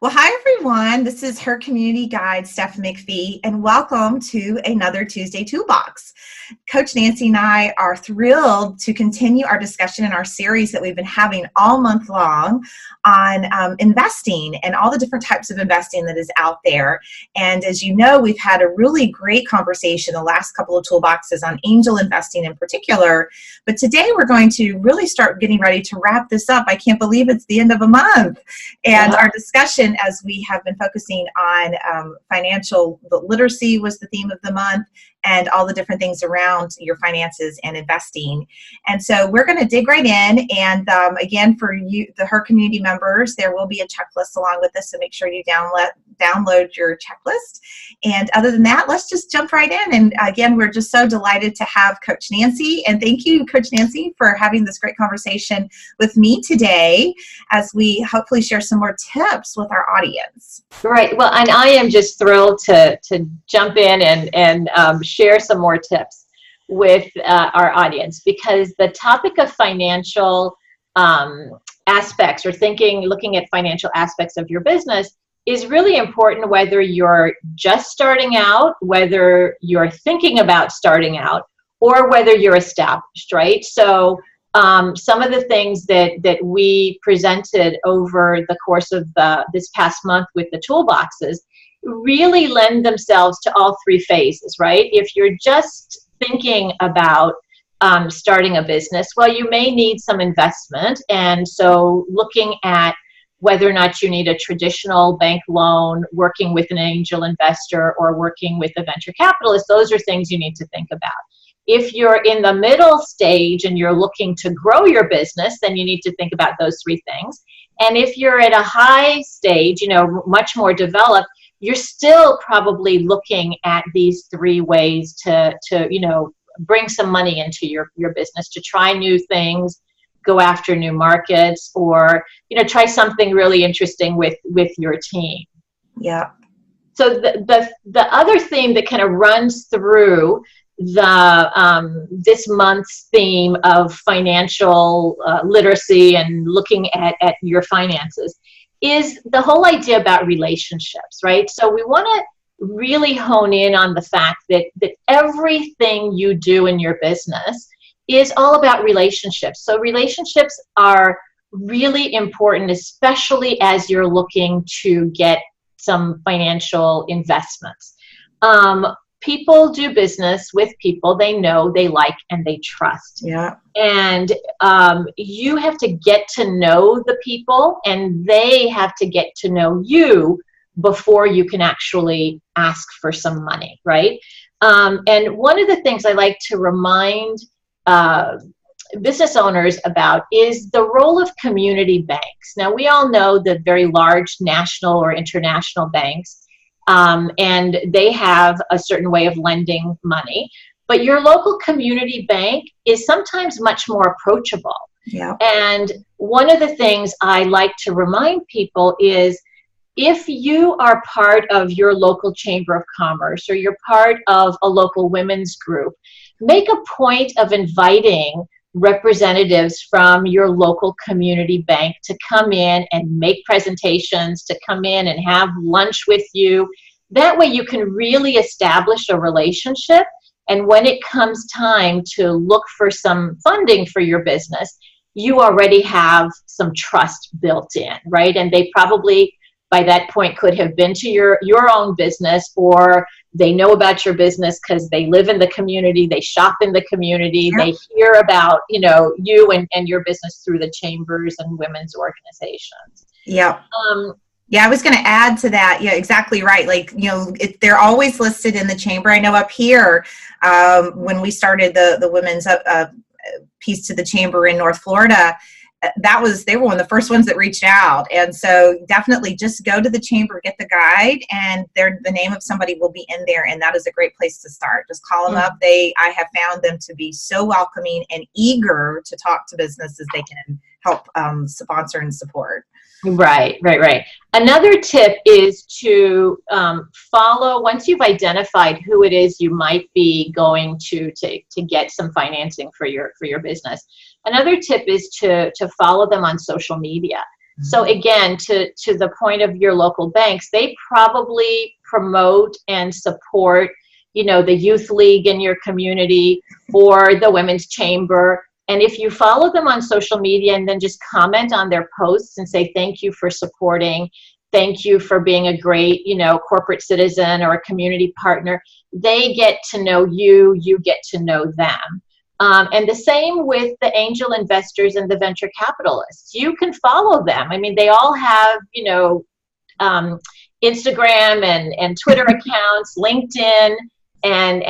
Well, hi everyone. This is her community guide, Steph McPhee, and welcome to another Tuesday Toolbox. Coach Nancy and I are thrilled to continue our discussion in our series that we've been having all month long on investing and all the different types of investing that is out there. And as you know, we've had a really great conversation the last couple of toolboxes on angel investing in particular. But today we're going to really start getting ready to wrap this up. I can't believe it's the end of a month. And our discussion, as we have been focusing on financial literacy, was the theme of the month, and all the different things around your finances and investing. And so we're going to dig right in. And again, for you, the Her community members, there will be a checklist along with this, so make sure you download your checklist. And other than that, let's just jump right in. And again, we're just so delighted to have Coach Nancy. And thank you, Coach Nancy, for having this great conversation with me today as we hopefully share some more tips with our audience. Right. Well, and I am just thrilled to jump in and share some more tips with our audience, because the topic of financial aspects, or looking at financial aspects of your business, is really important, whether you're just starting out, whether you're thinking about starting out, or whether you're established, right? So some of the things that we presented over the course of this past month with the toolboxes really lend themselves to all three phases, right? If you're just thinking about starting a business, well, you may need some investment. And so looking at whether or not you need a traditional bank loan, working with an angel investor, or working with a venture capitalist, those are things you need to think about. If you're in the middle stage and you're looking to grow your business, then you need to think about those three things. And if you're at a high stage, much more developed, you're still probably looking at these three ways to bring some money into your business, to try new things, go after new markets, or try something really interesting with your team. Yeah. So the other theme that kind of runs through this month's theme of financial literacy and looking at your finances is the whole idea about relationships, right? So we want to really hone in on the fact that everything you do in your business is all about relationships. So relationships are really important, especially as you're looking to get some financial investments. People do business with people they know, they like, and they trust. Yeah. And you have to get to know the people, and they have to get to know you before you can actually ask for some money, right? And one of the things I like to remind business owners about is the role of community banks. Now, we all know the very large national or international banks, and they have a certain way of lending money. But your local community bank is sometimes much more approachable. Yeah. And one of the things I like to remind people is, if you are part of your local chamber of commerce, or you're part of a local women's group, make a point of inviting representatives from your local community bank to come in and make presentations, to come in and have lunch with you. That way you can really establish a relationship. And when it comes time to look for some funding for your business, you already have some trust built in, right? And they probably, by that point, could have been to your own business, or they know about your business because they live in the community, they shop in the community, they hear about, you and your business through the chambers and women's organizations. Yeah. Yeah, I was going to add to that. Yeah, exactly right. Like, they're always listed in the chamber. I know up here, when we started the women's piece to the chamber in North Florida, they were one of the first ones that reached out. And so definitely just go to the chamber, get the guide, and the name of somebody will be in there. And that is a great place to start. Just call them up. I have found them to be so welcoming and eager to talk to businesses they can help sponsor and support. Right. Another tip is to follow, once you've identified who it is you might be going to get some financing for your business. Another tip is to follow them on social media. So again, to the point of your local banks, they probably promote and support, the youth league in your community or the women's chamber. And if you follow them on social media and then just comment on their posts and say, thank you for supporting, thank you for being a great, corporate citizen or a community partner, they get to know you, you get to know them. And the same with the angel investors and the venture capitalists. You can follow them. I mean, they all have, Instagram and Twitter accounts, LinkedIn, and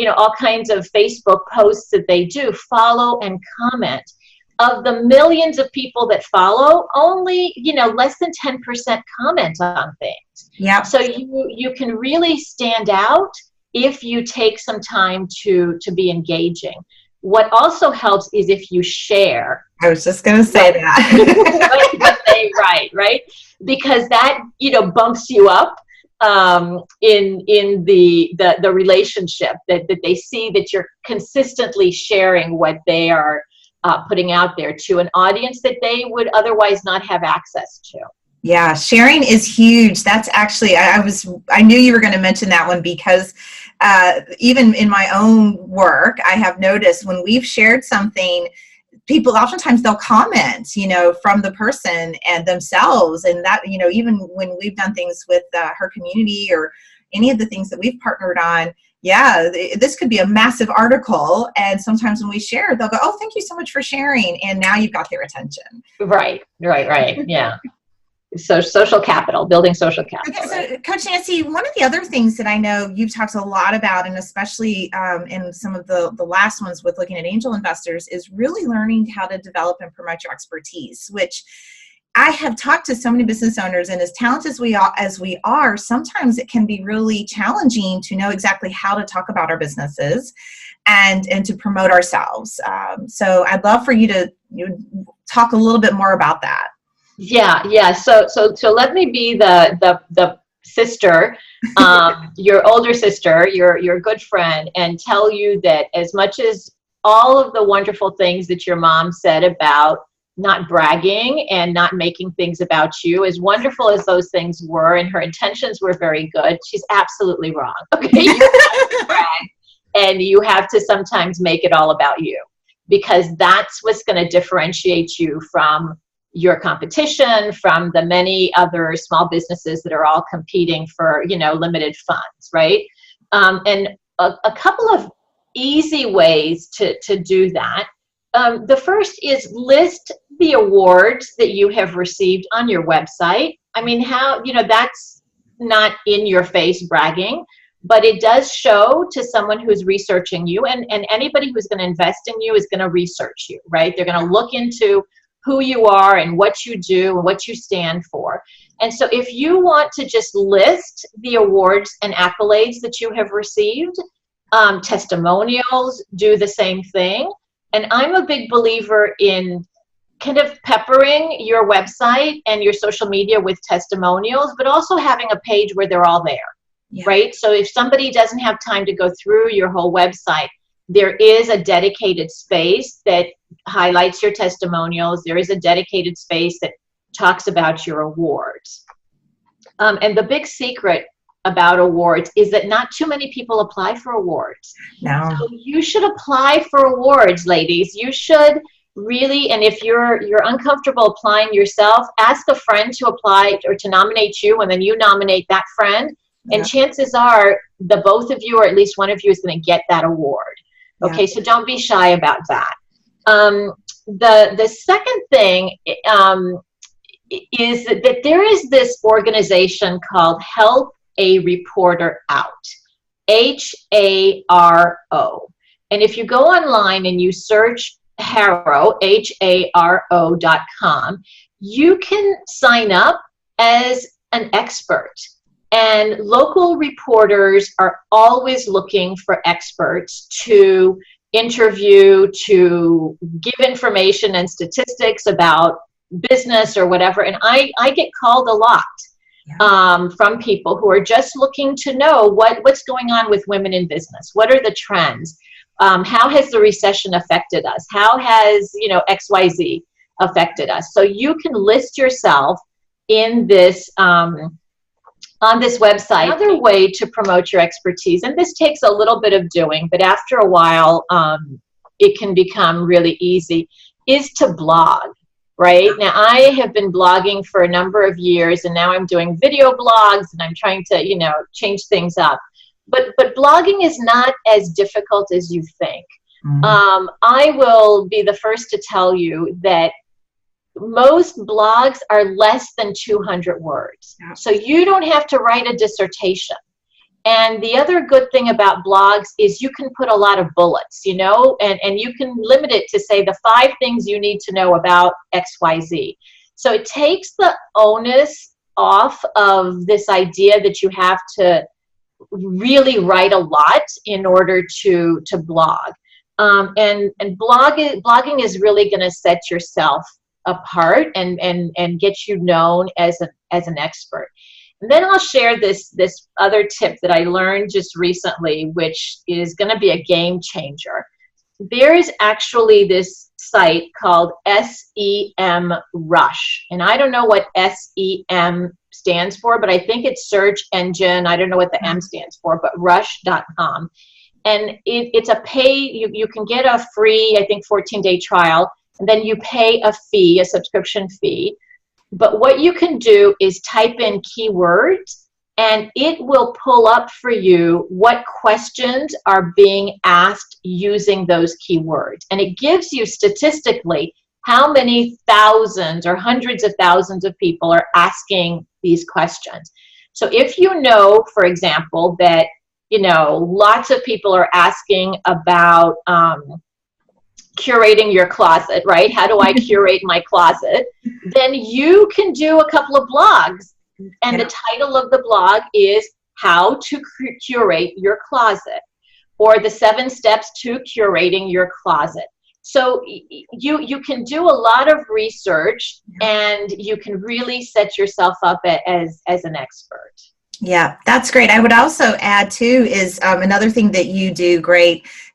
all kinds of Facebook posts that they do. Follow and comment. Of the millions of people that follow, only less than 10% comment on things. Yeah. So you can really stand out if you take some time to be engaging. What also helps is if you share. I was just going to say that. What they write, right? Because that bumps you up in the relationship, that they see that you're consistently sharing what they are putting out there to an audience that they would otherwise not have access to. Yeah, sharing is huge. That's actually, I knew you were going to mention that one, because even in my own work, I have noticed when we've shared something, people oftentimes they'll comment, from the person and themselves. And that, even when we've done things with her community or any of the things that we've partnered on, yeah, this could be a massive article. And sometimes when we share, they'll go, oh, thank you so much for sharing. And now you've got their attention. Right. Yeah. So social capital, building social capital. Okay, so Coach Nancy, one of the other things that I know you've talked a lot about, and especially in some of the last ones with looking at angel investors, is really learning how to develop and promote your expertise, which I have talked to so many business owners, and as talented as we are, sometimes it can be really challenging to know exactly how to talk about our businesses and to promote ourselves. So I'd love for you to talk a little bit more about that. Yeah. So let me be the sister, your older sister, your good friend, and tell you that as much as all of the wonderful things that your mom said about not bragging and not making things about you, as wonderful as those things were, and her intentions were very good, she's absolutely wrong. Okay, you have to brag, and you have to sometimes make it all about you, because that's what's going to differentiate you from your competition, from the many other small businesses that are all competing for, limited funds, right? And a couple of easy ways to do that. The first is list the awards that you have received on your website. I mean, that's not in your face bragging, but it does show to someone who's researching you, and anybody who's going to invest in you is going to research you, right? They're going to look into who you are and what you do and what you stand for. And so if you want to just list the awards and accolades that you have received, testimonials do the same thing. And I'm a big believer in kind of peppering your website and your social media with testimonials, but also having a page where they're all there, right? So if somebody doesn't have time to go through your whole website, there is a dedicated space that highlights your testimonials. There is a dedicated space that talks about your awards. And the big secret about awards is that not too many people apply for awards. No. So you should apply for awards, ladies. You should really, and if you're uncomfortable applying yourself, ask a friend to apply or to nominate you, and then you nominate that friend. Yeah. And chances are the both of you, or at least one of you, is going to get that award. Okay, so don't be shy about that. The second thing is that there is this organization called Help a Reporter Out, HARO. And if you go online and you search HARO, HARO.com, you can sign up as an expert. And local reporters are always looking for experts to interview, to give information and statistics about business or whatever. And I get called a lot from people who are just looking to know what's going on with women in business. What are the trends? How has the recession affected us? How has, XYZ affected us. So you can list yourself in this on this website. Another way to promote your expertise, and this takes a little bit of doing, but after a while it can become really easy, is to blog. Right now, I have been blogging for a number of years, and now I'm doing video blogs, and I'm trying to, you know, change things up. But blogging is not as difficult as you think. I will be the first to tell you that most blogs are less than 200 words. So you don't have to write a dissertation. And the other good thing about blogs is you can put a lot of bullets, you know, and you can limit it to say the 5 things you need to know about XYZ. So it takes the onus off of this idea that you have to really write a lot in order to blog. And blogging is really going to set yourself apart and get you known as an expert. And then I'll share this other tip that I learned just recently, which is going to be a game changer. There is actually this site called SEM Rush, and I don't know what SEM stands for, but I think it's search engine. I don't know what the M stands for, but rush.com. And it's a pay, you can get a free, I think, 14-day trial, and then you pay a fee, a subscription fee. But what you can do is type in keywords, and it will pull up for you what questions are being asked using those keywords. And it gives you statistically how many thousands or hundreds of thousands of people are asking these questions. So if you know, for example, that, you know, lots of people are asking about curating your closet, right? How do I curate my closet? Then you can do a couple of blogs. And the title of the blog is How to Curate Your Closet, or the 7 Steps to Curating Your Closet. So you can do a lot of research, and you can really set yourself up as an expert. Yeah, that's great. I would also add too is another thing that you do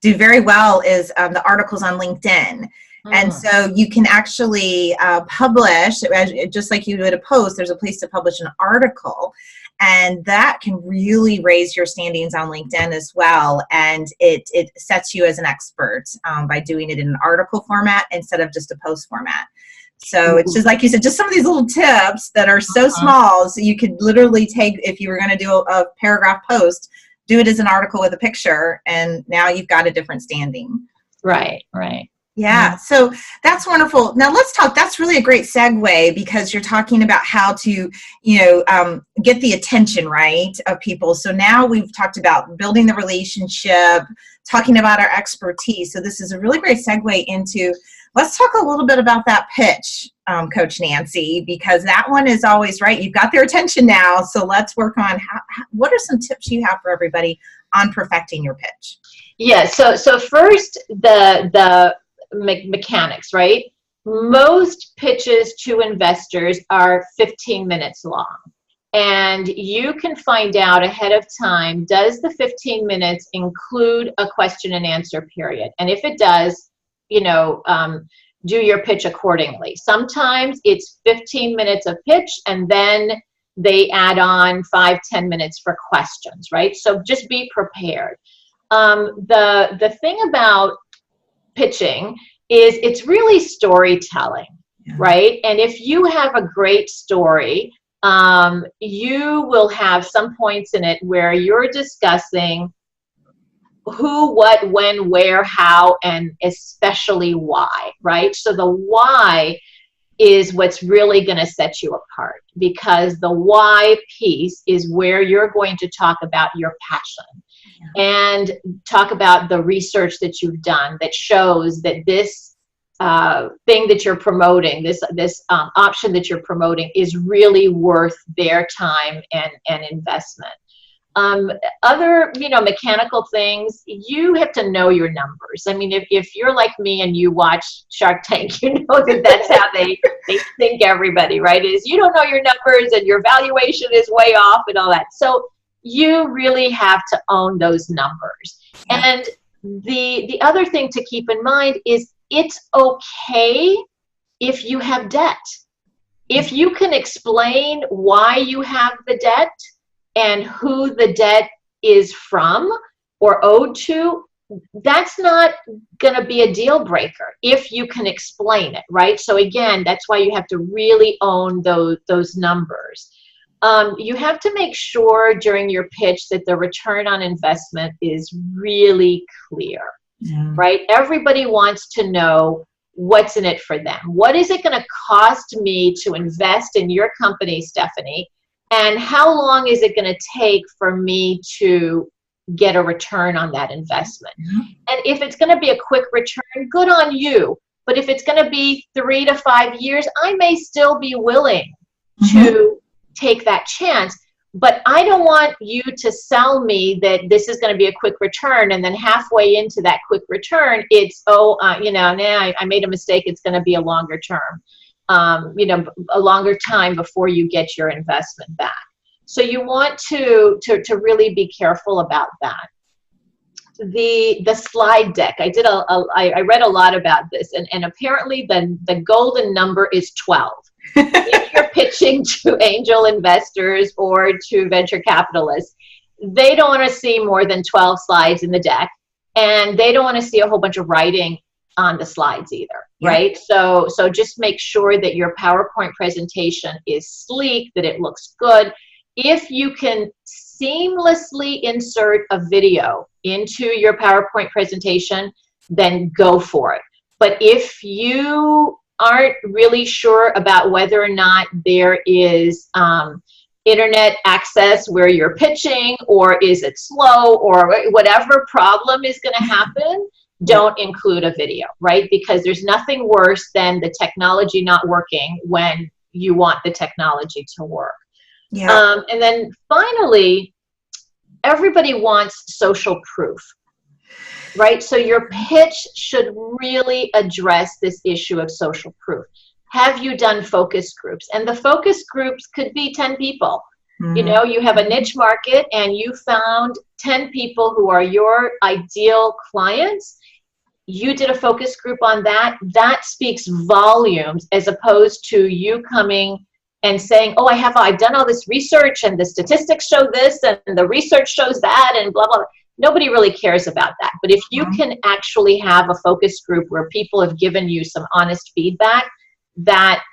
very well is the articles on LinkedIn. And so you can actually publish, just like you would a post, there's a place to publish an article, and that can really raise your standings on LinkedIn as well. And it sets you as an expert by doing it in an article format instead of just a post format. So it's just like you said, just some of these little tips that are so small. So you could literally take, if you were going to do a paragraph post, do it as an article with a picture, and now you've got a different standing. Right, right. Yeah, so that's wonderful. Now let's talk, that's really a great segue, because you're talking about how to, get the attention, right, of people. So now we've talked about building the relationship, talking about our expertise. So this is a really great segue into, let's talk a little bit about that pitch, Coach Nancy, because that one is always right. You've got their attention now. So let's work on what are some tips you have for everybody on perfecting your pitch? Yeah, so first, the mechanics, right? Most pitches to investors are 15 minutes long. And you can find out ahead of time, does the 15 minutes include a question and answer period? And if it does, do your pitch accordingly. Sometimes it's 15 minutes of pitch, and then they add on 5-10 minutes for questions, right? So just be prepared. The thing about pitching is it's really storytelling, right? And if you have a great story, you will have some points in it where you're discussing who, what, when, where, how, and especially why, right? So the why is what's really going to set you apart, because the why piece is where you're going to talk about your passion and talk about the research that you've done that shows that this thing that you're promoting, this option that you're promoting, is really worth their time and investment. Other, mechanical things, you have to know your numbers. I mean, if you're like me and you watch Shark Tank, you know that's how they think everybody, right? Is you don't know your numbers and your valuation is way off and all that. So you really have to own those numbers. And the other thing to keep in mind is it's okay if you have debt. If you can explain why you have the debt and who the debt is from or owed to, that's not going to be a deal breaker if you can explain it, right? So again, that's why you have to really own those numbers. You have to make sure during your pitch that the return on investment is really clear, right? Everybody wants to know what's in it for them. What is it going to cost me to invest in your company, Stephanie? And how long is it going to take for me to get a return on that investment? And if it's going to be a quick return, good on you. But if it's going to be 3 to 5 years, I may still be willing to take that chance. But I don't want you to sell me that this is going to be a quick return, and then halfway into that quick return, it's, I made a mistake. It's going to be a longer term, a longer time before you get your investment back. So you want to really be careful about that. The slide deck, I read a lot about this, and apparently the golden number is 12. If you're pitching to angel investors or to venture capitalists, they don't want to see more than 12 slides in the deck, and they don't want to see a whole bunch of writing on the slides either, right? So just make sure that your PowerPoint presentation is sleek, that it looks good. If you can seamlessly insert a video into your PowerPoint presentation, then go for it. But if you aren't really sure about whether or not there is internet access where you're pitching, or is it slow, or whatever problem is going to happen, don't include a video, right? Because there's nothing worse than the technology not working when you want the technology to work. And then finally, everybody wants social proof, right? So your pitch should really address this issue of social proof. Have you done focus groups? And the focus groups could be 10 people. You know, you have a niche market and you found 10 people who are your ideal clients. You did a focus group on that. That speaks volumes, as opposed to you coming and saying, oh, I've done all this research and the statistics show this and the research shows that and blah, blah, blah. Nobody really cares about that. But if you can actually have a focus group where people have given you some honest feedback, that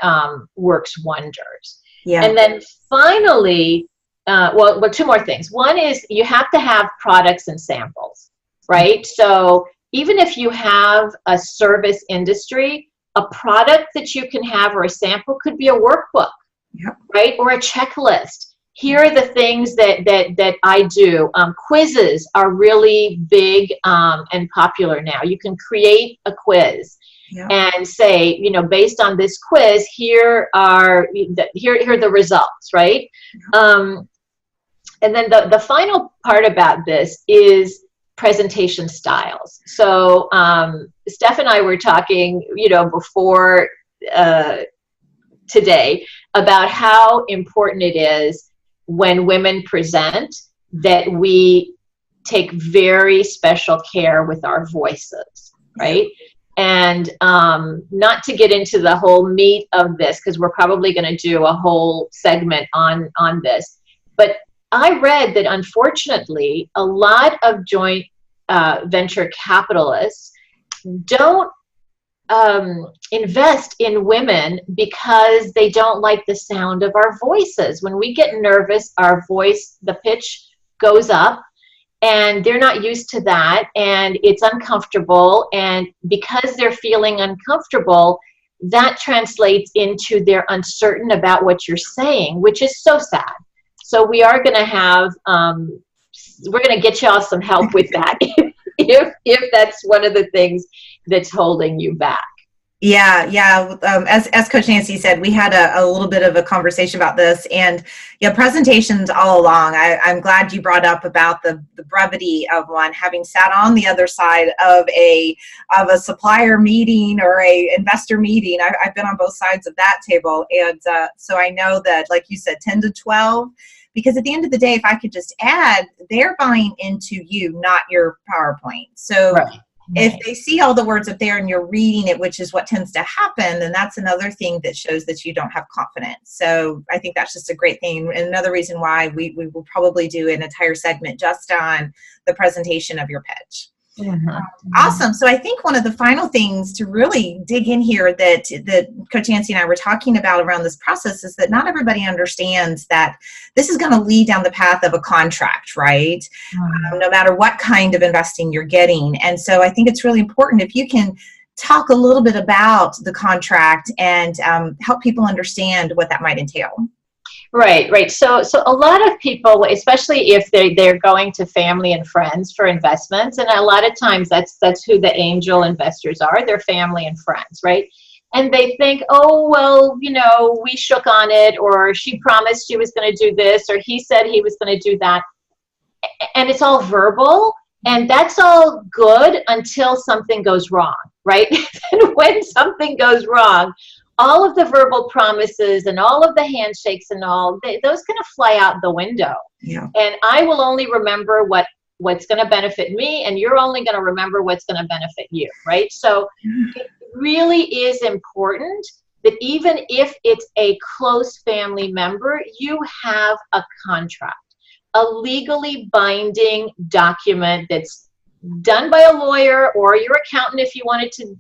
works wonders. And then finally, two more things. One is you have to have products and samples, right? So even if you have a service industry, a product that you can have or a sample could be a workbook, right? Or a checklist. Here are the things that I do. Quizzes are really big and popular now. You can create a quiz and say, based on this quiz, here are the results, right? And then the final part about this is presentation styles. So Steph and I were talking, before today about how important it is when women present that we take very special care with our voices, right? And not to get into the whole meat of this, because we're probably going to do a whole segment on this, but I read that unfortunately a lot of joint venture capitalists don't invest in women because they don't like the sound of our voices. When we get nervous, our voice, the pitch goes up, and they're not used to that, and it's uncomfortable, and because they're feeling uncomfortable, that translates into they're uncertain about what you're saying, which is so sad. So we are going to have, we're going to get y'all some help with that if that's one of the things that's holding you back. As Coach Nancy said, we had a little bit of a conversation about this, and presentations all along. I'm glad you brought up about the brevity of one. Having sat on the other side of a supplier meeting or a investor meeting, I've been on both sides of that table, and so I know that, like you said, 10 to 12. Because at the end of the day, if I could just add, they're buying into you, not your PowerPoint. So If they see all the words up there and you're reading it, which is what tends to happen, then that's another thing that shows that you don't have confidence. So I think that's just a great thing. And another reason why we will probably do an entire segment just on the presentation of your pitch. Awesome. So I think one of the final things to really dig in here that Coach Nancy and I were talking about around this process is that not everybody understands that this is going to lead down the path of a contract, right? No matter what kind of investing you're getting. And so I think it's really important if you can talk a little bit about the contract and help people understand what that might entail. Right. So a lot of people, especially if they're going to family and friends for investments, and a lot of times that's who the angel investors are, they're family and friends, right? And they think, oh, well, we shook on it, or she promised she was going to do this, or he said he was going to do that. And it's all verbal, and that's all good until something goes wrong, right? And when something goes wrong, all of the verbal promises and all of the handshakes and all, those kind of fly out the window. Yeah. And I will only remember what's going to benefit me, and you're only going to remember what's going to benefit you, right? So it really is important that even if it's a close family member, you have a contract, a legally binding document that's done by a lawyer or your accountant if you want to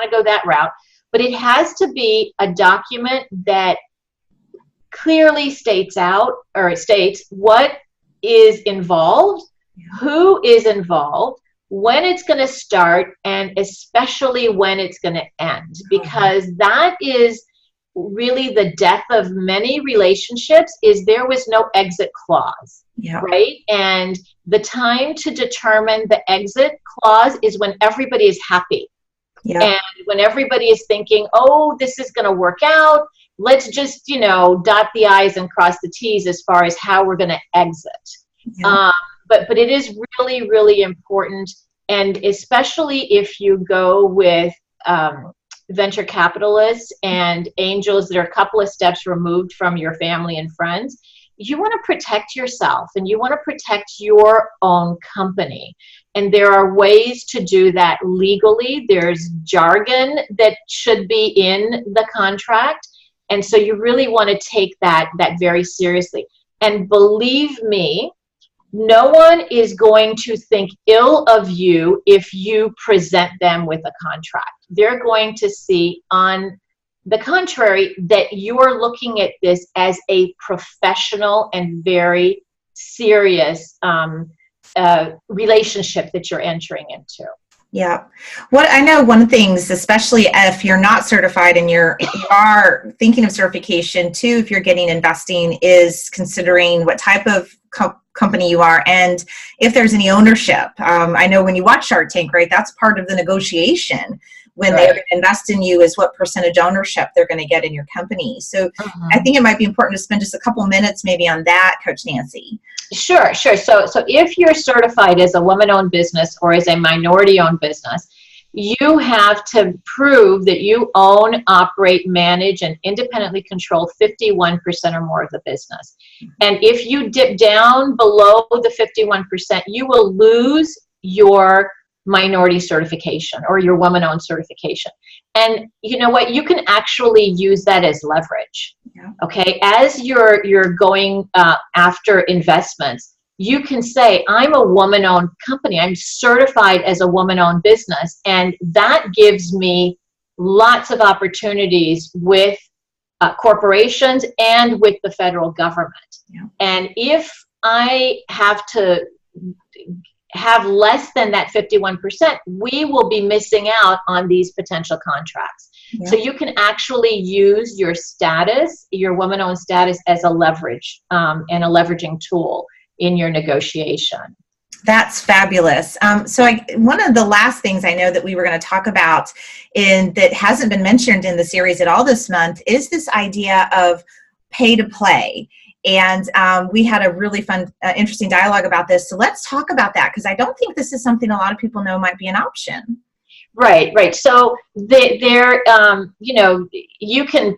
go that route. But it has to be a document that clearly states what is involved, who is involved, when it's going to start, and especially when it's going to end. Because that is really the death of many relationships, is there was no exit clause, right? And the time to determine the exit clause is when everybody is happy. And when everybody is thinking, oh, this is going to work out, let's just, dot the I's and cross the T's as far as how we're going to exit. But it is really, really important. And especially if you go with venture capitalists and angels that are a couple of steps removed from your family and friends, you want to protect yourself and you want to protect your own company. And there are ways to do that legally. There's jargon that should be in the contract. And so you really want to take that very seriously. And believe me, no one is going to think ill of you if you present them with a contract. They're going to see, on the contrary, that you're looking at this as a professional and very serious relationship that you're entering into. Yeah. What I know, one of the things, especially if you're not certified and you are thinking of certification too, if you're getting investing, is considering what type of company you are and if there's any ownership. I know when you watch Shark Tank, right, that's part of the negotiation when they're going to invest in you, is what percentage ownership they're going to get in your company. So I think it might be important to spend just a couple minutes maybe on that, Coach Nancy. Sure. So if you're certified as a woman-owned business or as a minority-owned business, you have to prove that you own, operate, manage, and independently control 51% or more of the business. And if you dip down below the 51%, you will lose your minority certification or your woman-owned certification. And you know what? You can actually use that as leverage. Okay, as you're going after investments, you can say, I'm a woman-owned company. I'm certified as a woman-owned business, and that gives me lots of opportunities with corporations and with the federal government. And if I have to have less than that 51%, we will be missing out on these potential contracts. So you can actually use your status, your woman-owned status, as a leverage and a leveraging tool in your negotiation. That's fabulous. So one of the last things I know that we were going to talk about that hasn't been mentioned in the series at all this month is this idea of pay to play. And we had a really fun, interesting dialogue about this. So let's talk about that, because I don't think this is something a lot of people know might be an option. Right. So you can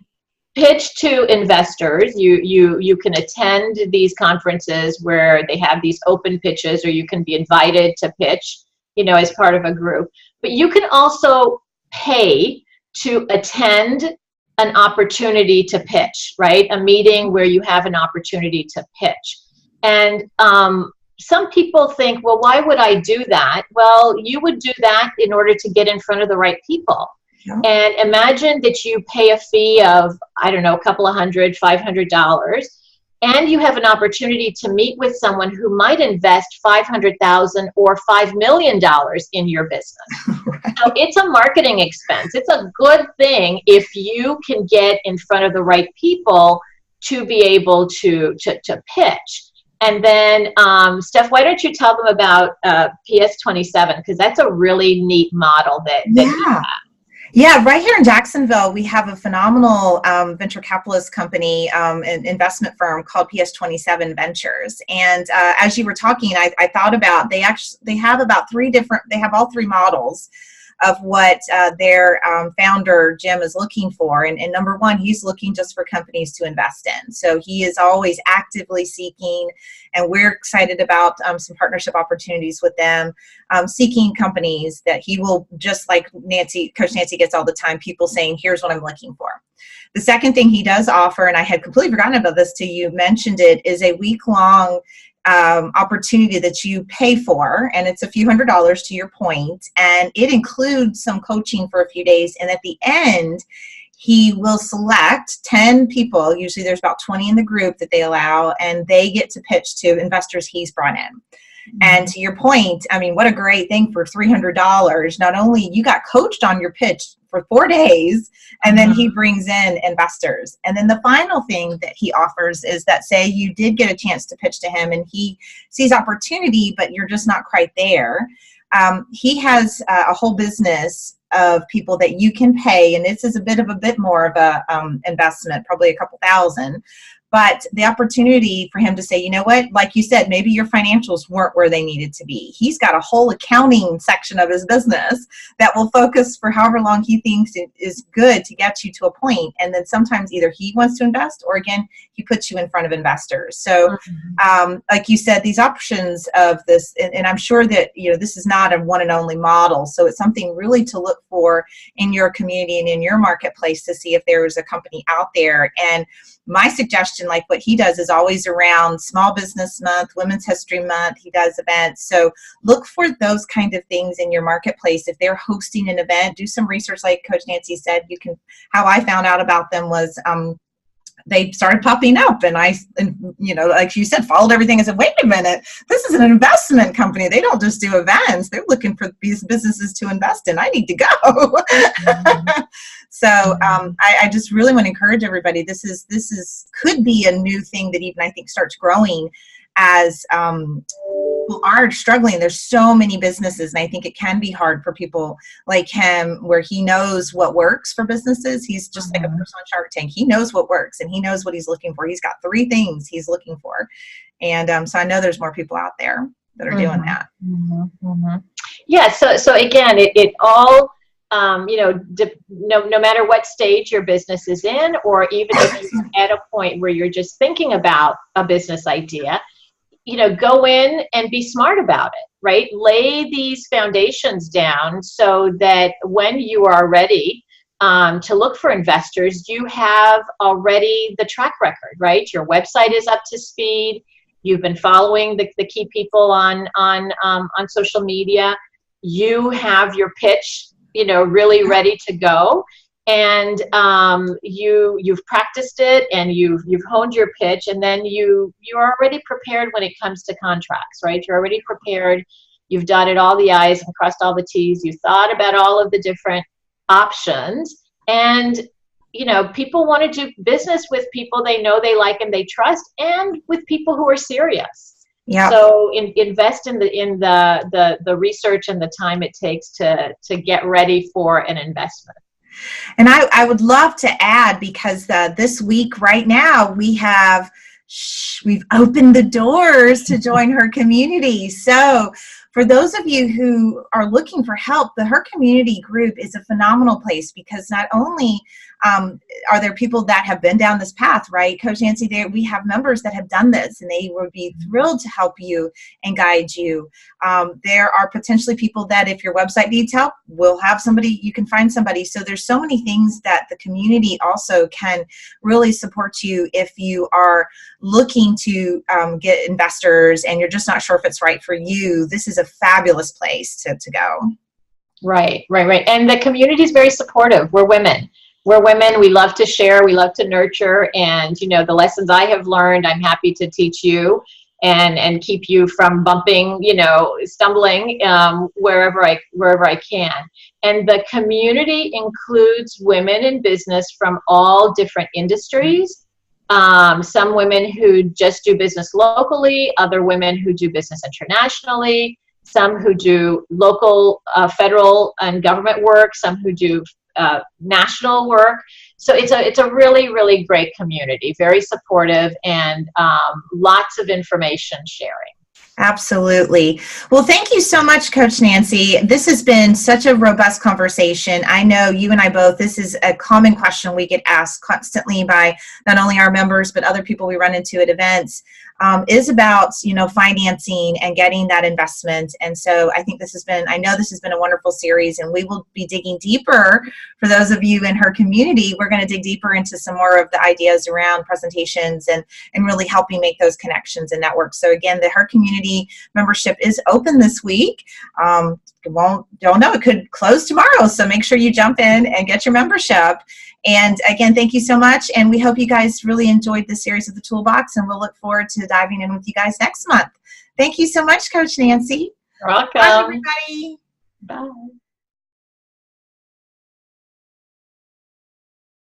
pitch to investors. You can attend these conferences where they have these open pitches, or you can be invited to pitch as part of a group. But you can also pay to attend an opportunity to pitch, right? A meeting where you have an opportunity to pitch. And some people think, well, why would I do that? Well, you would do that in order to get in front of the right people. Yeah. And imagine that you pay a fee of, I don't know, a couple of $500, and you have an opportunity to meet with someone who might invest $500,000 or $5 million in your business. Right. So it's a marketing expense. It's a good thing if you can get in front of the right people to be able to pitch. And then, Steph, why don't you tell them about PS27? Because that's a really neat model that you have. Yeah, right here in Jacksonville, we have a phenomenal venture capitalist company, an investment firm called PS27 Ventures. And as you were talking, I thought about they have about they have all three models of what their founder, Jim, is looking for. And number one, he's looking just for companies to invest in. So he is always actively seeking, and we're excited about some partnership opportunities with them, seeking companies that he will, just like Coach Nancy gets all the time, people saying, here's what I'm looking for. The second thing he does offer, and I had completely forgotten about this till you mentioned it, is a week-long opportunity that you pay for, and it's a few $100s to your point, and it includes some coaching for a few days, and at the end he will select 10 people, usually there's about 20 in the group that they allow, and they get to pitch to investors he's brought in. And to your point, I mean, what a great thing for $300. Not only you got coached on your pitch for 4 days, and then he brings in investors. And then the final thing that he offers is that, say you did get a chance to pitch to him and he sees opportunity, but you're just not quite there. He has a whole business of people that you can pay, and this is a bit more of a investment, probably a couple thousand. But the opportunity for him to say, you know what, like you said, maybe your financials weren't where they needed to be. He's got a whole accounting section of his business that will focus for however long he thinks it is good to get you to a point. And then sometimes either he wants to invest, or again, he puts you in front of investors. So like you said, these options of this, and I'm sure that, this is not a one and only model. So it's something really to look for in your community and in your marketplace to see if there is a company out there. And my suggestion, like what he does, is always around Small Business Month, Women's History Month. He does events. So look for those kind of things in your marketplace. If they're hosting an event, do some research. Like Coach Nancy said, how I found out about them was they started popping up, and like you said, followed everything and said, wait a minute, this is an investment company. They don't just do events. They're looking for these businesses to invest in. I need to go. So I just really want to encourage everybody. This could be a new thing that even I think starts growing as people are struggling. There's so many businesses, and I think it can be hard for people like him, where he knows what works for businesses. He's just like a person on Shark Tank. He knows what works, and he knows what he's looking for. He's got 3 things he's looking for. And so I know there's more people out there that are doing that. Yeah, so again, it all, no matter what stage your business is in, or even if you're at a point where you're just thinking about a business idea, go in and be smart about it, right? Lay these foundations down so that when you are ready to look for investors, you have already the track record, right? Your website is up to speed. You've been following the key people on social media. You have your pitch, really ready to go. And you've practiced it, and you've honed your pitch, and then you're already prepared when it comes to contracts, right? You're already prepared. You've dotted all the I's and crossed all the T's. You thought about all of the different options, and people want to do business with people they know, they like, and they trust, and with people who are serious. Yeah. So invest in the research and the time it takes to get ready for an investment. And I would love to add, because this week right now we've opened the doors to join her community. So for those of you who are looking for help, the Her Community group is a phenomenal place, because not only are there people that have been down this path, right? Coach Nancy, we have members that have done this, and they would be thrilled to help you and guide you. There are potentially people that, if your website needs help, will have somebody, you can find somebody. So there's so many things that the community also can really support you if you are looking to get investors and you're just not sure if it's right for you. This is a fabulous place to go. Right. And the community is very supportive. We're women. We love to share, we love to nurture, and the lessons I have learned, I'm happy to teach you and keep you from bumping, stumbling wherever I can. And the community includes women in business from all different industries. Some women who just do business locally, other women who do business internationally, some who do local, federal and government work, some who do national work. So it's a really, really great community, very supportive, and lots of information sharing. Absolutely. Well, thank you so much, Coach Nancy. This has been such a robust conversation. I know you and I both, this is a common question we get asked constantly by not only our members, but other people we run into at events, is about, financing and getting that investment. And so I think I know this has been a wonderful series, and we will be digging deeper. For those of you in Her Community, we're going to dig deeper into some more of the ideas around presentations and really helping make those connections and networks. So again, the Her Community membership is open this week. Don't know, it could close tomorrow, so make sure you jump in and get your membership. And again, thank you so much, and we hope you guys really enjoyed this series of the Toolbox, and we'll look forward to diving in with you guys next month. Thank you so much, Coach Nancy. You're welcome. Bye, everybody. Bye.